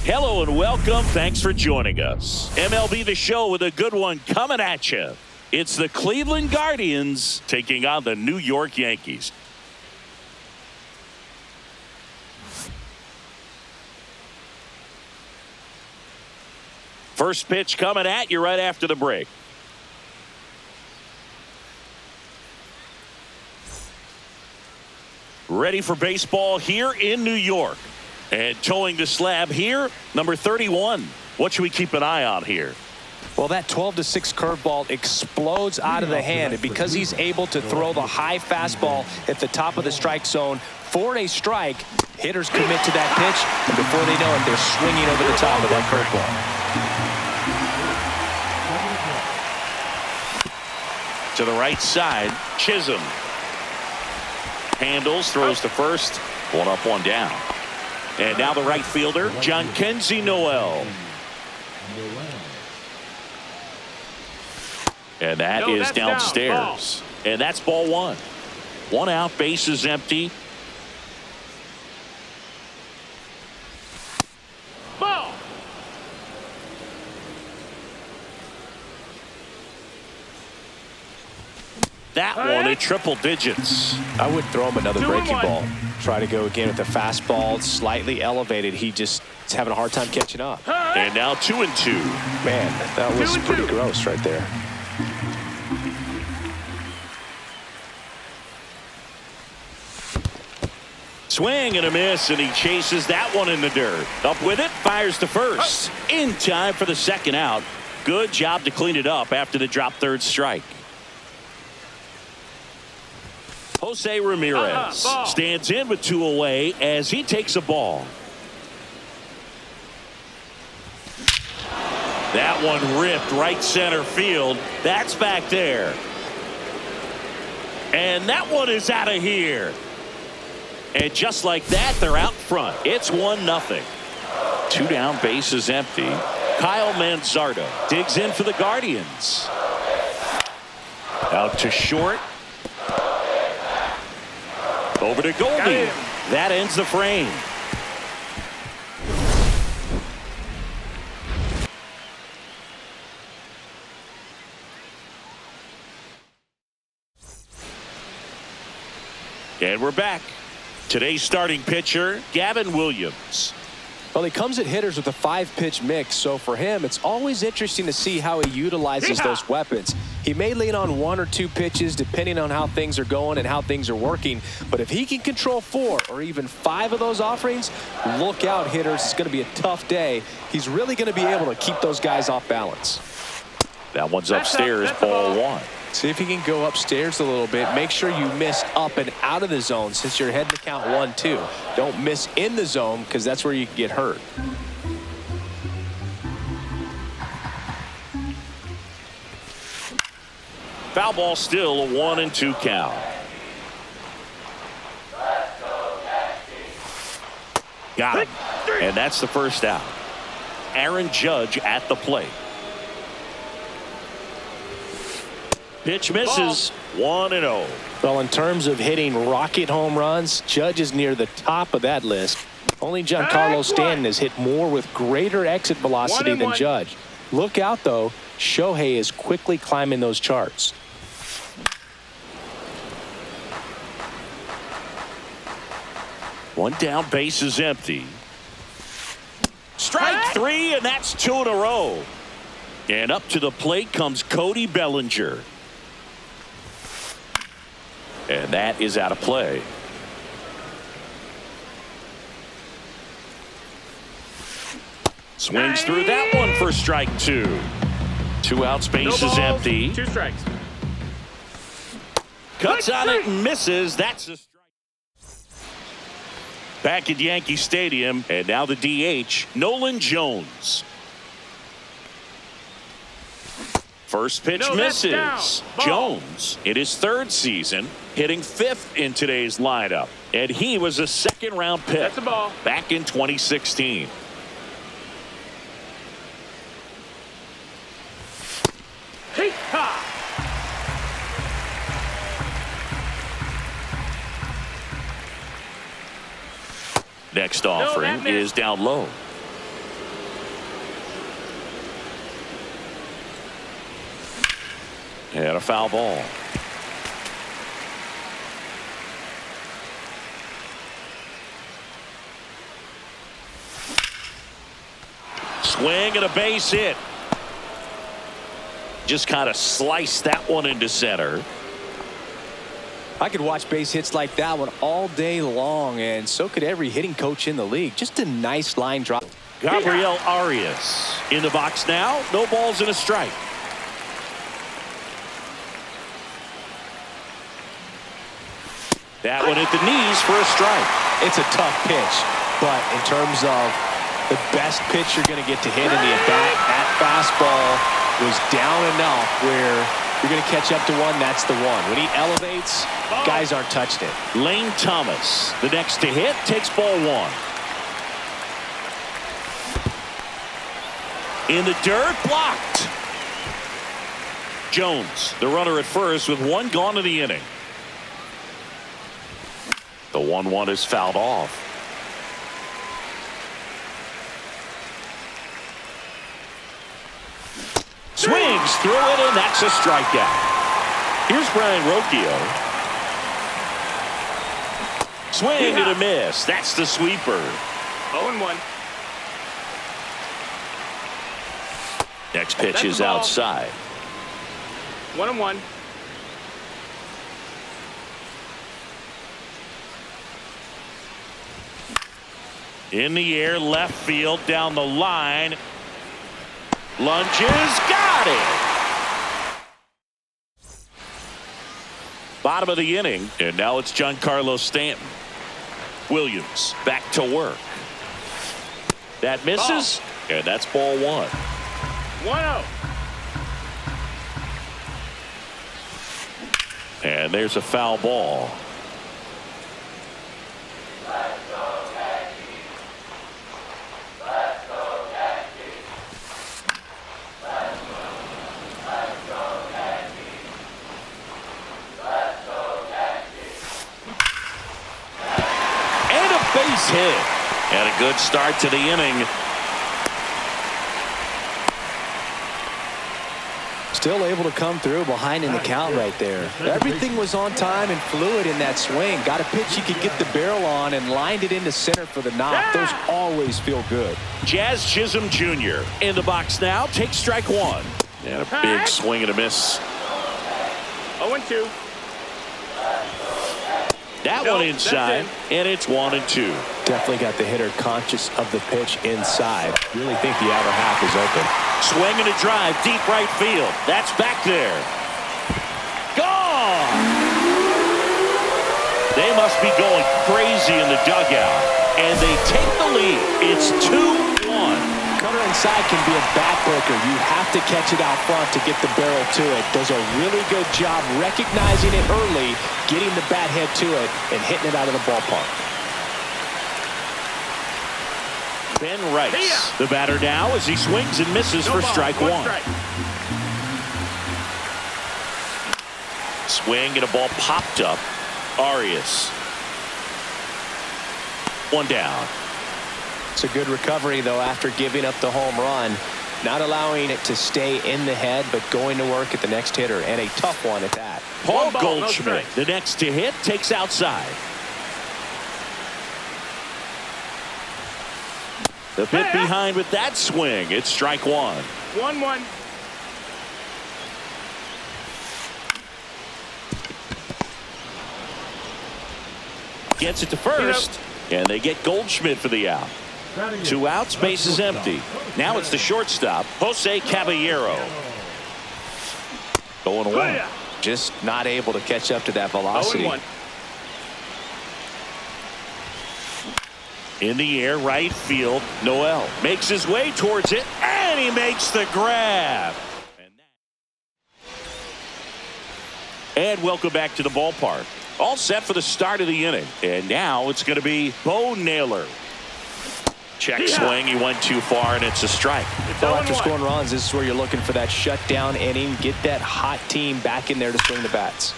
Hello and welcome. Thanks for joining us. MLB The Show with a good one coming at you. It's the Cleveland Guardians taking on the New York Yankees. First pitch coming at you right after the break. Ready for baseball here in New York. And towing the slab here, number 31. What should we keep an eye on here? Well, that 12-6 curveball explodes out of the hand, and because he's able to throw the high fastball at the top of the strike zone for a strike, hitters commit to that pitch, and before they know it, they're swinging over the top of that curveball. To the right side, Chisholm handles, throws to first, one up, one down. And now the right fielder, Jhonkensy Noel. And that is downstairs. And that's ball one. One out, bases empty. Ball. That one at triple digits. I would throw him another breaking ball. Try to go again with the fastball, slightly elevated. He just is having a hard time catching up. And now 2-2. Man, that was pretty gross right there. Swing and a miss, and he chases that one in the dirt. Up with it, fires to first. In time for the second out. Good job to clean it up after the drop third strike. José Ramírez stands in with two away as he takes a ball. That one ripped right center field. That's back there. And that one is out of here. And just like that, they're out front. It's 1-0. Two down, bases empty. Kyle Manzardo digs in for the Guardians. Out to short. Over to Goldie. That ends the frame. And we're back. Today's starting pitcher, Gavin Williams. Well, he comes at hitters with a 5-pitch mix, so for him, it's always interesting to see how he utilizes those weapons. He may lean on 1 or 2 pitches depending on how things are going and how things are working, but if he can control 4 or even 5 of those offerings, look out, hitters. It's going to be a tough day. He's really going to be able to keep those guys off balance. That one's upstairs, ball one. See if he can go upstairs a little bit. Make sure you miss up and out of the zone since you're heading to count 1-2. Don't miss in the zone because that's where you can get hurt. Foul ball still, a 1-2 count. Got him. And that's the first out. Aaron Judge at the plate. Pitch misses. 1-0. Well, in terms of hitting rocket home runs, Judge is near the top of that list. Only Giancarlo Stanton has hit more with greater exit velocity than Judge. Look out, though. Shohei is quickly climbing those charts. One down, base is empty. Strike 3, and that's 2 in a row. And up to the plate comes Cody Bellinger. And that is out of play. Swings through that one for strike 2. 2 outs, bases empty. 2 strikes. Cuts on it and misses. That's a strike. Back at Yankee Stadium, and now the DH, Nolan Jones. First pitch misses. Jones, in his 3rd season, hitting 5th in today's lineup. And he was a 2nd-round pick. That's a ball. Back in 2016. Hey, ha! Next offering is down low. And a foul ball. Swing and a base hit. Just kind of sliced that one into center. I could watch base hits like that one all day long, and so could every hitting coach in the league. Just a nice line drop. Gabriel Arias in the box now. No balls and a strike. That one hit the knees for a strike. It's a tough pitch, but in terms of the best pitch you're going to get to hit in the at-bat, that fastball was down enough where you're going to catch up to one. That's the one. When he elevates, guys aren't touching it. Lane Thomas, the next to hit, takes ball 1. In the dirt, blocked. Jones, the runner at first with 1 gone in the inning. The 1-1 is fouled off. Swings through it, and that's a strikeout. Here's Brian Rocchio. Swing and a miss. That's the sweeper. 0-1. Next pitch is outside. 1-1. In the air, left field, down the line. Lunges, got it. Bottom of the inning, and now it's Giancarlo Stanton. Williams back to work. That misses, and that's ball 1. 1-0. And there's a foul ball. Base hit. And a good start to the inning. Still able to come through behind in the count right there. Everything was on time and fluid in that swing. Got a pitch he could get the barrel on and lined it into center for the knock. Those always feel good. Jazz Chisholm Jr. in the box now. Takes strike 1. And a big swing and a miss. 0-2. That one inside, and it's 1-2. Definitely got the hitter conscious of the pitch inside. Really think the outer half is open. Swing and a drive, deep right field. That's back there. Gone! They must be going crazy in the dugout, and they take the lead. It's 2-1. Cutter inside can be a backbreaker. You have to catch it out front to get the barrel to it. Does a really good job recognizing it early, getting the bat head to it, and hitting it out of the ballpark. Ben Rice, the batter now as he swings and misses for strike 1. Swing and a ball popped up. Arias. 1 down. It's a good recovery, though, after giving up the home run. Not allowing it to stay in the head, but going to work at the next hitter, and a tough one at that. Paul Goldschmidt, the next to hit, takes outside. The bit behind with that swing. It's strike 1. 1-1. Gets it to first, and they get Goldschmidt for the out. 2 outs, base is empty. Now it's the shortstop, Jose Caballero. 0-1. Just not able to catch up to that velocity. 0-1. In the air, right field. Noel makes his way towards it, and he makes the grab. And welcome back to the ballpark. All set for the start of the inning. And now it's going to be Bo Naylor. Check swing. He went too far, and it's a strike. So after scoring runs, this is where you're looking for that shutdown inning. Get that hot team back in there to swing the bats.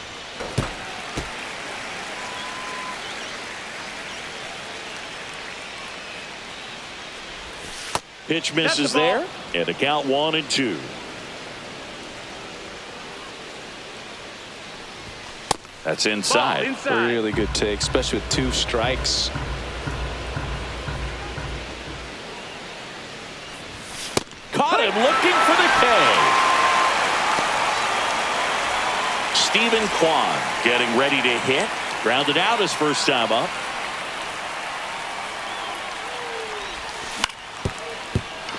Pitch misses there, and the count 1-2. That's inside. Really good take, especially with 2 strikes. Caught him looking for the K. Stephen Kwan getting ready to hit. Grounded out his first time up.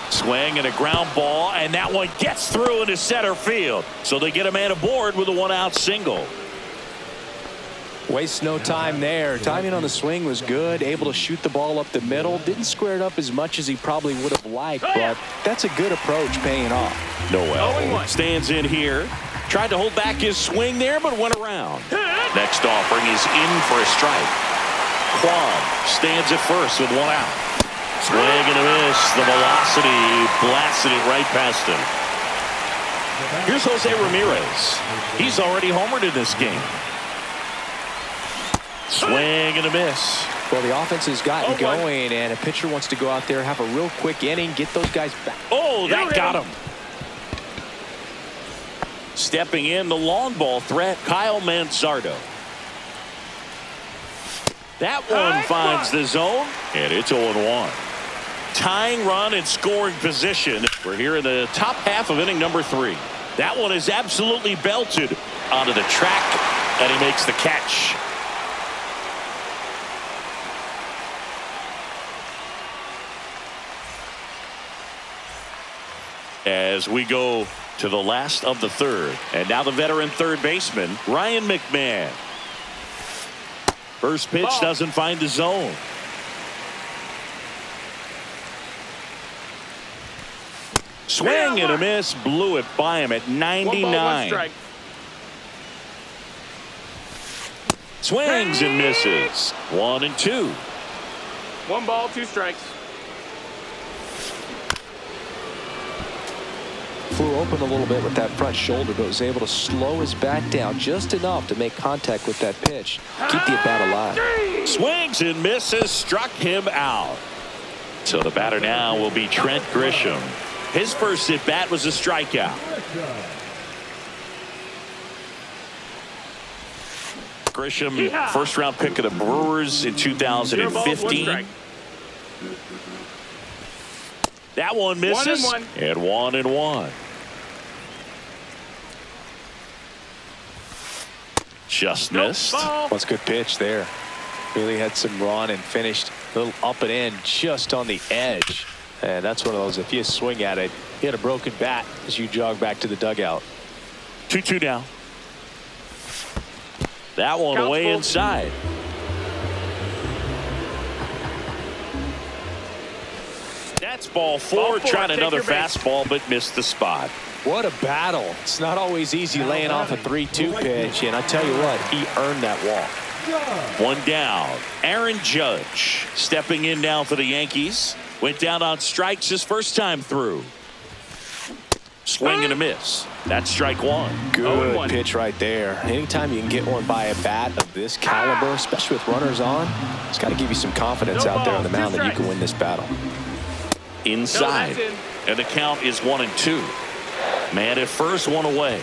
Swing and a ground ball, and that one gets through into center field. So they get a man aboard with a 1-out single. Waste no time there. Timing on the swing was good. Able to shoot the ball up the middle. Didn't square it up as much as he probably would have liked, but that's a good approach paying off. Noel stands in here. Tried to hold back his swing there, but went around. Next offering is in for a strike. Kwan stands at first with 1 out. Swing and a miss. The velocity blasted it right past him. Here's José Ramírez. He's already homered in this game. Swing and a miss. Well, the offense has gotten going, and a pitcher wants to go out there, have a real quick inning, get those guys back. Oh, that got him. Stepping in, the long ball threat, Kyle Manzardo. That one finds the zone, and it's 0-1. Tying run and scoring position. We're here in the top half of inning number 3. That one is absolutely belted onto the track, and he makes the catch. As we go to the last of the 3rd, and now the veteran third baseman, Ryan McMahon. First pitch doesn't find the zone. Swing and a miss, blew it by him at 99. 1 ball, 1 strike. Swings and misses. 1-2. 1 ball, 2 strikes. Flew open a little bit with that front shoulder, but was able to slow his bat down just enough to make contact with that pitch. Keep the at-bat alive. Swings and misses, struck him out. So the batter now will be Trent Grisham. His first at-bat was a strikeout. Grisham, first-round pick of the Brewers in 2015. That one misses. 1-1. And 1-1. Just missed. That's a good pitch there. Really had some run and finished a little up and in just on the edge. And that's one of those, if you swing at it, you had a broken bat as you jog back to the dugout. 2-2 down. That one away inside. That's ball 4. Tried another fastball, but missed the spot. What a battle. It's not always easy laying off a 3-2 pitch, and I tell you what, he earned that walk. 1 down. Aaron Judge stepping in now for the Yankees. Went down on strikes his first time through. Swing and a miss. That's strike 1. Good pitch right there. Anytime you can get one by a bat of this caliber, especially with runners on, it's got to give you some confidence out there on the mound that you can win this battle. Inside. And the count is 1-2. Man at first, 1 away.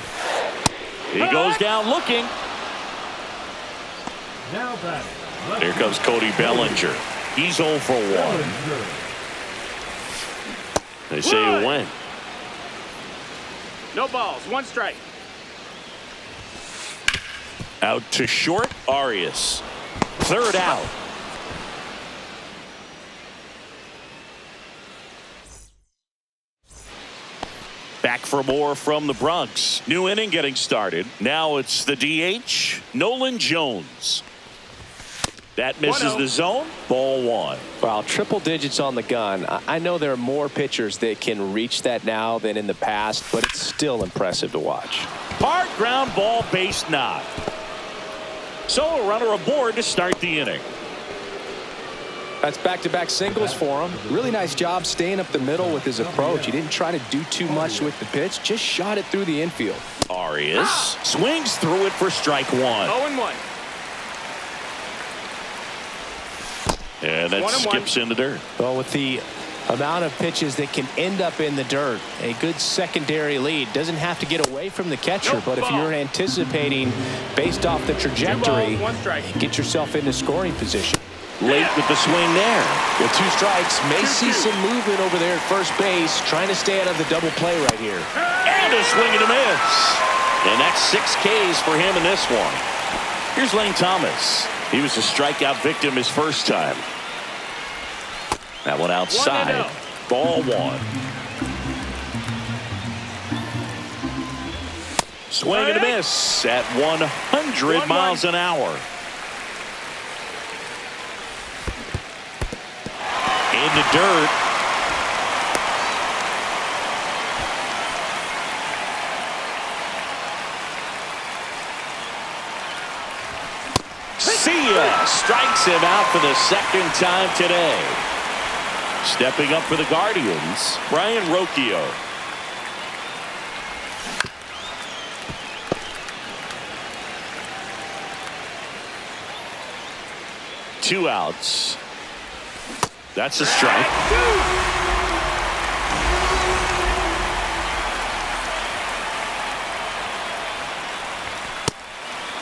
He goes down looking. Here comes Cody Bellinger. He's 0 for 1. They say he went. No balls, 1 strike. Out to short, Arias. 3rd out. for more from the Bronx. New inning getting started. Now it's the DH, Nolan Jones. That misses the zone. Ball one. Well, triple digits on the gun. I know there are more pitchers that can reach that now than in the past, but it's still impressive to watch. Hard ground ball, base knock. So a runner aboard to start the inning. That's back-to-back singles for him. Really nice job staying up the middle with his approach. He didn't try to do too much with the pitch, just shot it through the infield. Arias swings through it for strike one. 0-1. And that skips in the dirt. Well, with the amount of pitches that can end up in the dirt, a good secondary lead. Doesn't have to get away from the catcher, but if you're anticipating based off the trajectory, get yourself into scoring position. Late with the swing there. With 2 strikes, may see some movement over there at first base, trying to stay out of the double play right here. And a swing and a miss. And that's 6 Ks for him in this one. Here's Lane Thomas. He was a strikeout victim his first time. That one outside. Ball one. Swing and a miss at 100 miles an hour. In the dirt. See ya. Strikes him out for the second time today. Stepping up for the Guardians, Brian Rocchio. Two outs. That's a strike.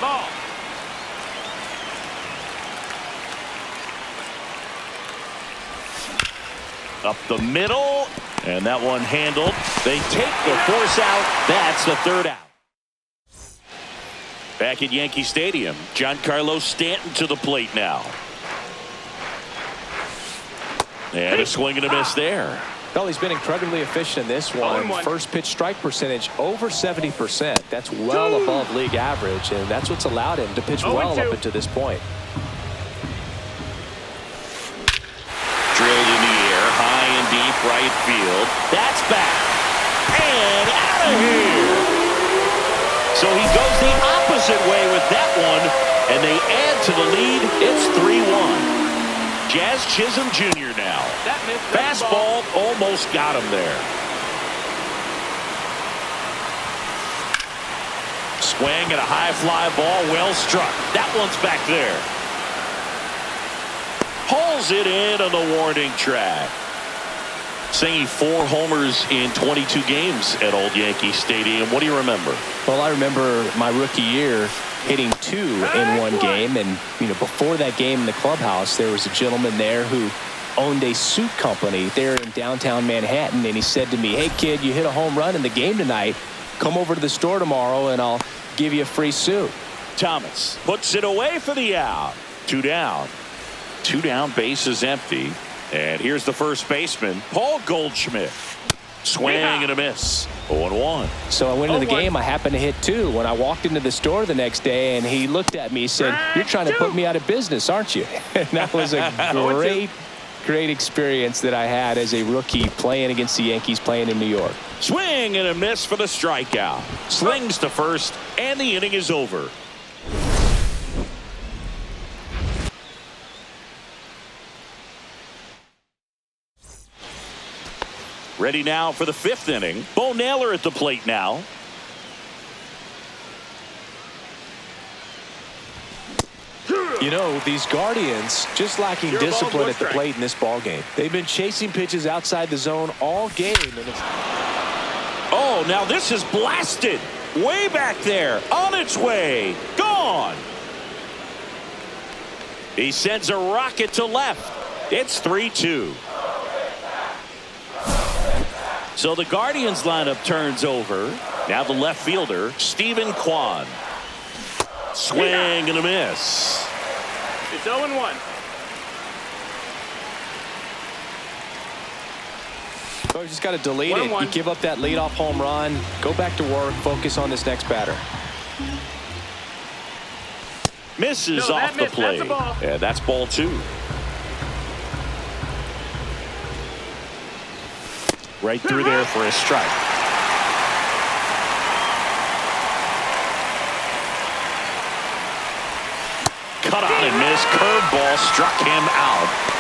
Ball. Up the middle, and that one handled. They take the force out. That's the third out. Back at Yankee Stadium, Giancarlo Stanton to the plate now. And a swing and a miss there. Well, he's been incredibly efficient in this one. First pitch strike percentage over 70%. That's well above league average, and that's what's allowed him to pitch well up until this point. Drilled in the air, high and deep right field. That's back. And out of here. So he goes the opposite way with that one, and they add to the lead. It's 3-1. Jazz Chisholm Jr. now. Fastball almost got him there. Swing and a high fly ball, well struck. That one's back there. Pulls it in on the warning track. Saying 4 homers in 22 games at Old Yankee Stadium. What do you remember? Well, I remember my rookie year hitting 2 in one game, and before that game in the clubhouse, there was a gentleman there who owned a suit company there in downtown Manhattan, and he said to me, "Hey kid, you hit a home run in the game tonight. Come over to the store tomorrow and I'll give you a free suit." Thomas puts it away for the out. 2 down. 2 down, base is empty. And here's the first baseman, Paul Goldschmidt. Swing and a miss. 0-1. So I went into the game. I happened to hit 2. When I walked into the store the next day, and he looked at me, he said, "You're trying to put me out of business, aren't you?" And that was a great experience that I had as a rookie playing against the Yankees, playing in New York. Swing and a miss for the strikeout. Slings to first, and the inning is over. Ready now for the 5th inning. Bo Naylor at the plate now. These Guardians just lacking discipline at the plate in this ball game. They've been chasing pitches outside the zone all game. And oh, now this is blasted. Way back there. On its way. Gone. He sends a rocket to left. It's 3-2. So the Guardians lineup turns over. Now the left fielder, Stephen Kwan. Swing and a miss. It's 0-1. So you just got to delete it. 1-1. You give up that leadoff home run. Go back to work. Focus on this next batter. Misses No, off the missed. plate. That's a ball. Yeah, that's ball 2. Right through there for a strike. Cut on and missed. Curveball struck him out.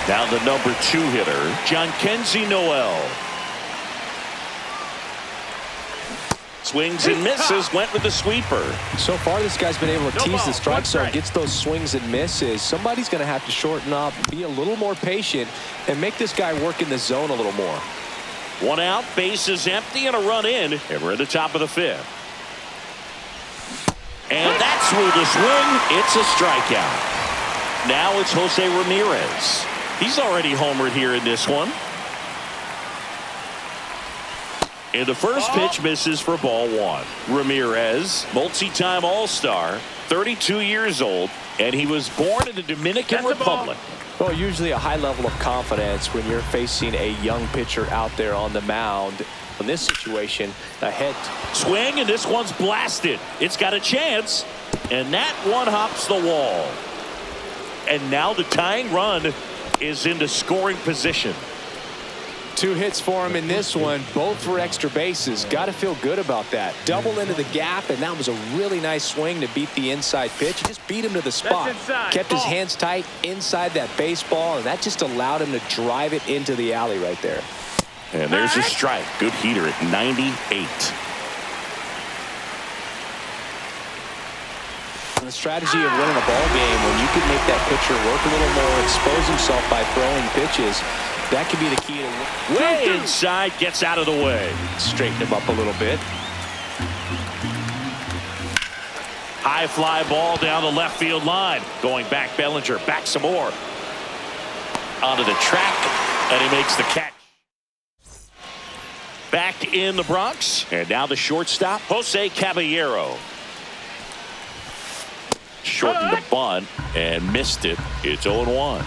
Now the number 2 hitter, John Kenzie Noel. Swings and misses, went with the sweeper. So far, this guy's been able to tease the strike zone, strike. gets those swings and misses. Somebody's going to have to shorten up, be a little more patient, and make this guy work in the zone a little more. 1 out, bases empty, and a run in, and we're at the top of the 5th. And that's with the swing. It's a strikeout. Now it's José Ramírez. He's already homered here in this one. And the first pitch misses for ball 1. Ramírez, multi-time All-Star, 32 years old, and he was born in the Dominican Republic. Well, usually a high level of confidence when you're facing a young pitcher out there on the mound. In this situation, a head Swing, and this one's blasted. It's got a chance, and that one hops the wall. And now the tying run is into scoring position. 2 hits for him in this one, both for extra bases. Got to feel good about that. Double into the gap, and that was a really nice swing to beat the inside pitch. He just beat him to the spot. inside. Kept his hands tight inside that baseball, and that just allowed him to drive it into the alley right there. And there's a strike. Good heater at 98. The strategy of winning a ball game, when you can make that pitcher work a little more, expose himself by throwing pitches, that could be the key to Way inside, gets out of the way. straighten him up a little bit. High fly ball down the left field line. Going back, Bellinger, back some more. Onto the track, and he makes the catch. Back in the Bronx, and now the shortstop, Jose Caballero. Shortened the bunt and missed it. It's 0-1.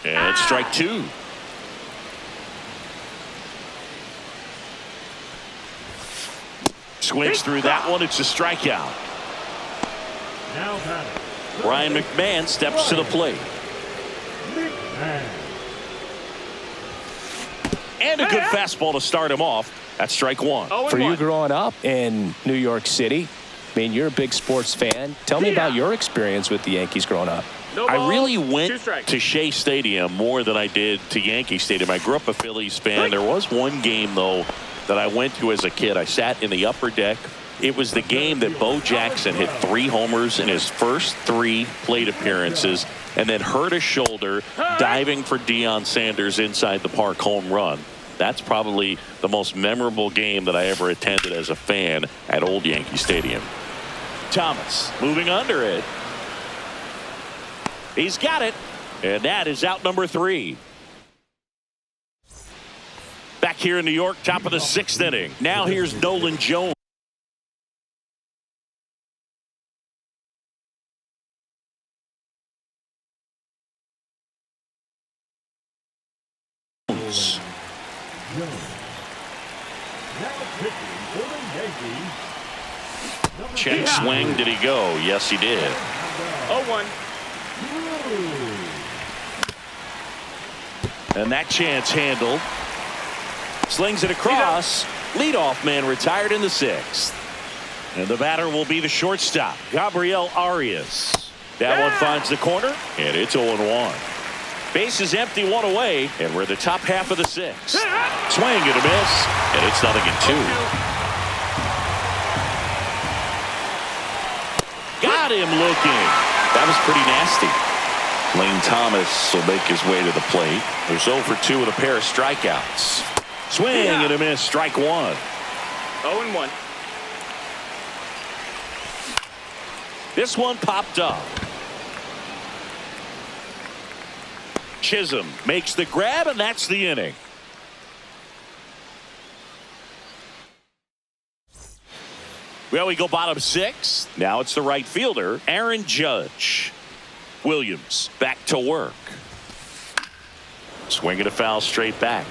And it's strike 2. Swings through that one. It's a strikeout. Brian McMahon steps to the plate. And a good fastball to start him off. That's strike 1. For you growing up in New York City, I mean, you're a big sports fan. Tell me about your experience with the Yankees growing up. I really went to Shea Stadium more than I did to Yankee Stadium. I grew up a Phillies fan. There was one game, though, that I went to as a kid. I sat in the upper deck. It was the game that Bo Jackson hit 3 homers in his first 3 plate appearances and then hurt his shoulder diving for Deion Sanders inside the park home run. That's probably the most memorable game that I ever attended as a fan at Old Yankee Stadium. Thomas moving under it. He's got it. And that is out number 3. Back here in New York, top of the 6th inning. Now here's Nolan Jones. Check swing. Did he go? Yes, he did. 0-1. And that chance handled. Slings it across. Leadoff man retired in the 6th. And the batter will be the shortstop, Gabriel Arias. That one finds the corner, and it's 0-1. Base is empty, 1 away, and we're at the top half of the 6th. Swing and a miss, and it's 0-2. Got him looking. That was pretty nasty. Lane Thomas will make his way to the plate. There's 0 for 2 with a pair of strikeouts. Swing and a miss, strike 1. 0-1. This one popped up. Chisholm makes the grab, and that's the inning. Well, we go bottom 6. Now it's the right fielder, Aaron Judge. Williams back to work. Swinging a foul straight back.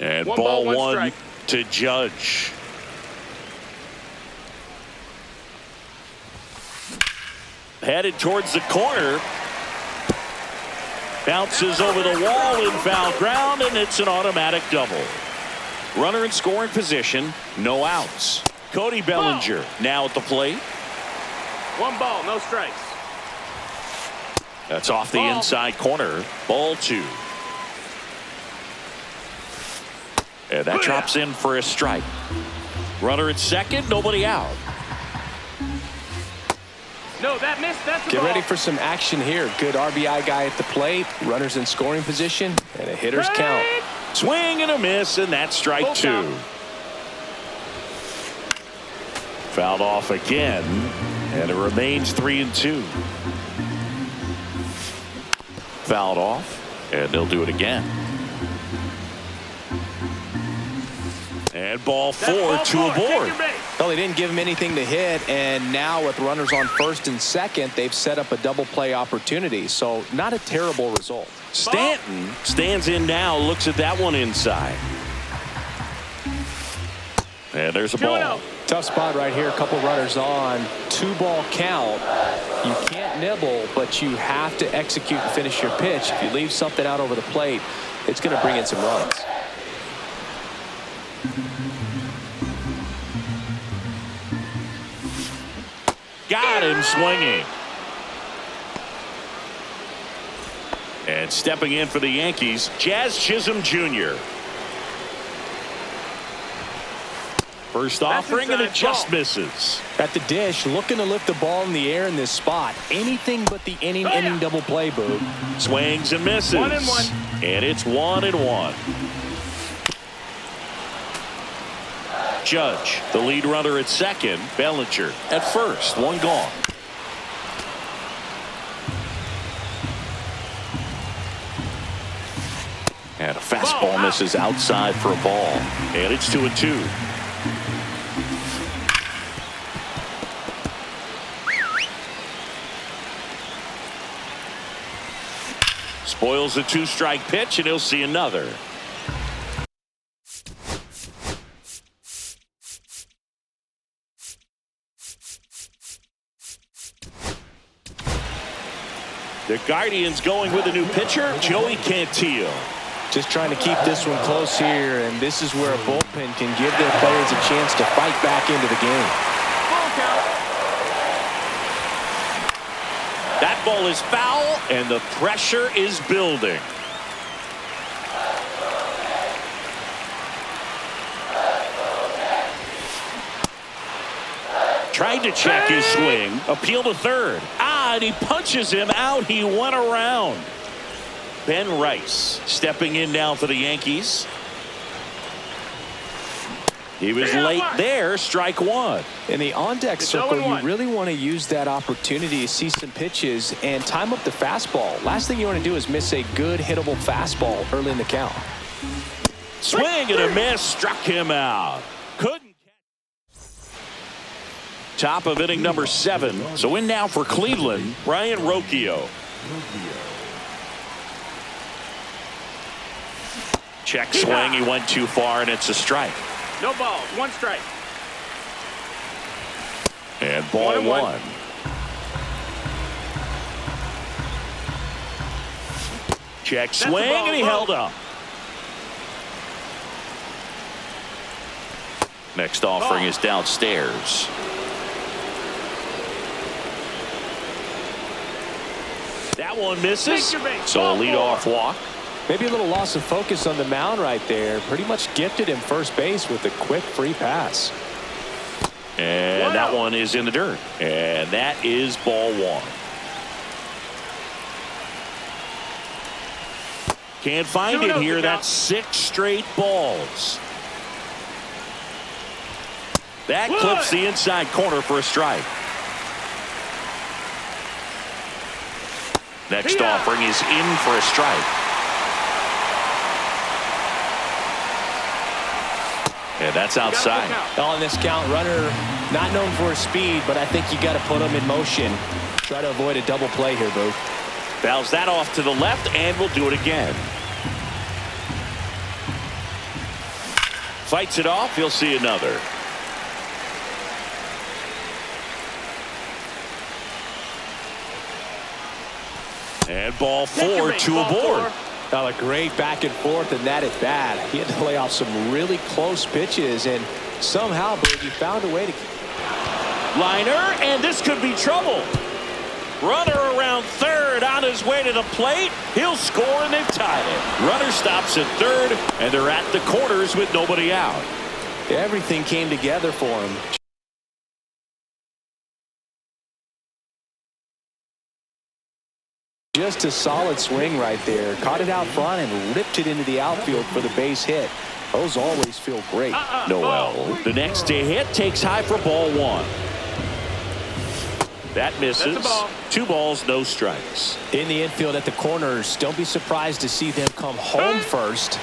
And ball one strike. to Judge. Headed towards the corner. Bounces over the wall in foul ground, and it's an automatic double. Runner in scoring position, no outs. Cody Bellinger now at the plate. 1 ball, no strikes. That's off the inside corner. Ball 2. And that drops in for a strike. Runner at second, nobody out. No, that missed. That's the Get ball. ready for some action here. Good RBI guy at the plate. Runners in scoring position. And a hitter's count. Swing and a miss, and that's strike Full 2. count. Fouled off again, and it remains 3-2. Fouled off, and they'll do it again. And ball 4 to a board. Well, they didn't give him anything to hit, and now with runners on first and second, they've set up a double play opportunity. So not a terrible result. Stanton stands in now, looks at that one inside. And there's a ball. Tough spot right here. A couple runners on. 2-ball count. You can't nibble, but you have to execute and finish your pitch. If you leave something out over the plate, it's going to bring in some runs. Got him swinging. And stepping in for the Yankees, Jazz Chisholm Jr. First offering, and it just misses. At the dish, looking to lift the ball in the air in this spot. Anything but the inning double play, Boo. Swings and misses. 1-1. And it's 1-1. Judge, the lead runner at second. Bellinger at first. One gone. And a fastball misses outside for a ball. And it's 2-2. Spoils a 2-strike pitch, and he'll see another. The Guardians going with a new pitcher, Joey Cantillo. Just trying to keep this one close here, and this is where a bullpen can give their players a chance to fight back into the game. Full count. That ball is foul, and the pressure is building. Tried to check his swing, appeal to third. And he punches him out. He went around. Ben Rice stepping in now for the Yankees. He was late there. Strike 1. In the on-deck circle, you 0-1. really want to use that opportunity to see some pitches and time up the fastball. Last thing you want to do is miss a good hittable fastball early in the count. Swing and a miss. Struck him out. Couldn't. Top of inning number 7. So in now for Cleveland, Brian Rocchio. Check swing. He went too far, and it's a strike. No balls, 1 strike. And ball 1. Check swing, and he held up. Next offering is downstairs. That one misses. So a leadoff walk. Maybe a little loss of focus on the mound right there. Pretty much gifted him first base with a quick free pass. And that one is in the dirt. And that is ball 1. Can't find it here. That's 6 straight balls. That clips the inside corner for a strike. Next offering is in for a strike. And that's outside. On this count, runner not known for his speed, but I think you got to put him in motion. Try to avoid a double play here, Booth. Fouls that off to the left, and we'll do it again. Fights it off. He'll see another. And ball 4, 2 aboard. Now a great back and forth, and that at bat. He had to lay off some really close pitches, and somehow, Booth, he found a way to. Liner, and this could be trouble. Runner around third on his way to the plate. He'll score, and they've tied it. Runner stops at third, and they're at the corners with nobody out. Everything came together for him. Just a solid swing right there. Caught it out front and ripped it into the outfield for the base hit. Those always feel great. Noel, the next to hit, takes high for ball 1. That misses. 2 balls, no strikes. In the infield at the corners, don't be surprised to see them come home first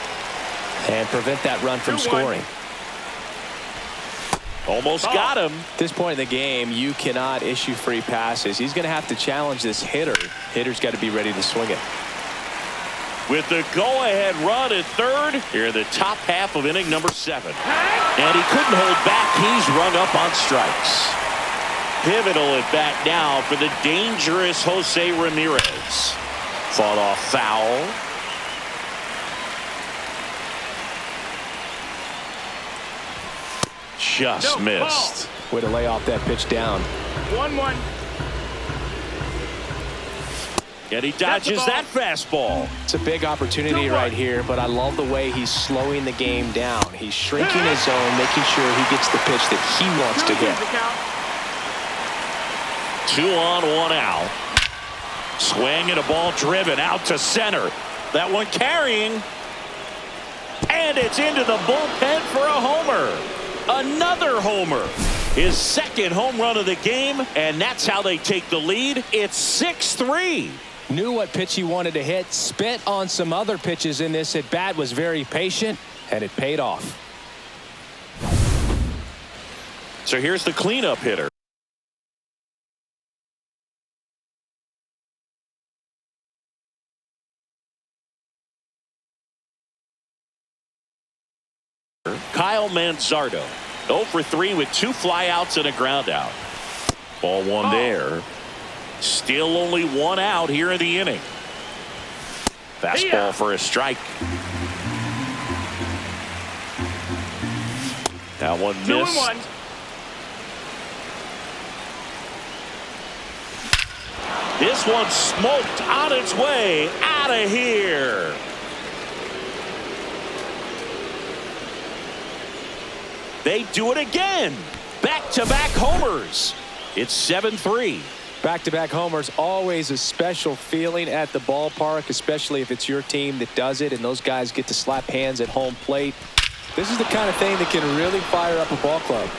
and prevent that run from scoring. Almost got him. At this point in the game, you cannot issue free passes. He's going to have to challenge this hitter. Hitter's got to be ready to swing it. With the go-ahead run at third, here in the top half of inning number 7. And he couldn't hold back. He's rung up on strikes. Pivotal at bat now for the dangerous José Ramírez. Fought off foul. Just missed. Way to lay off that pitch down. 1-1. And he dodges that fastball. It's a big opportunity right here, but I love the way he's slowing the game down. He's shrinking his zone, making sure he gets the pitch that he wants to hit. 2 on, 1 out. Swing and a ball driven out to center. That one carrying. And it's into the bullpen for a homer. Another homer. His second home run of the game, and that's how they take the lead. It's 6-3. Knew what pitch he wanted to hit, spit on some other pitches in this at bat, was very patient, and it paid off. So here's the cleanup hitter. Kyle Manzardo, 0 for 3 with 2 flyouts and a ground out. Ball 1 there. Still only 1 out here in the inning. Fastball for a strike. That one missed. 2-1. This one smoked on its way out of here. They do it again. Back-to-back homers. It's 7-3. Back-to-back homers, always a special feeling at the ballpark, especially if it's your team that does it and those guys get to slap hands at home plate. This is the kind of thing that can really fire up a ball club.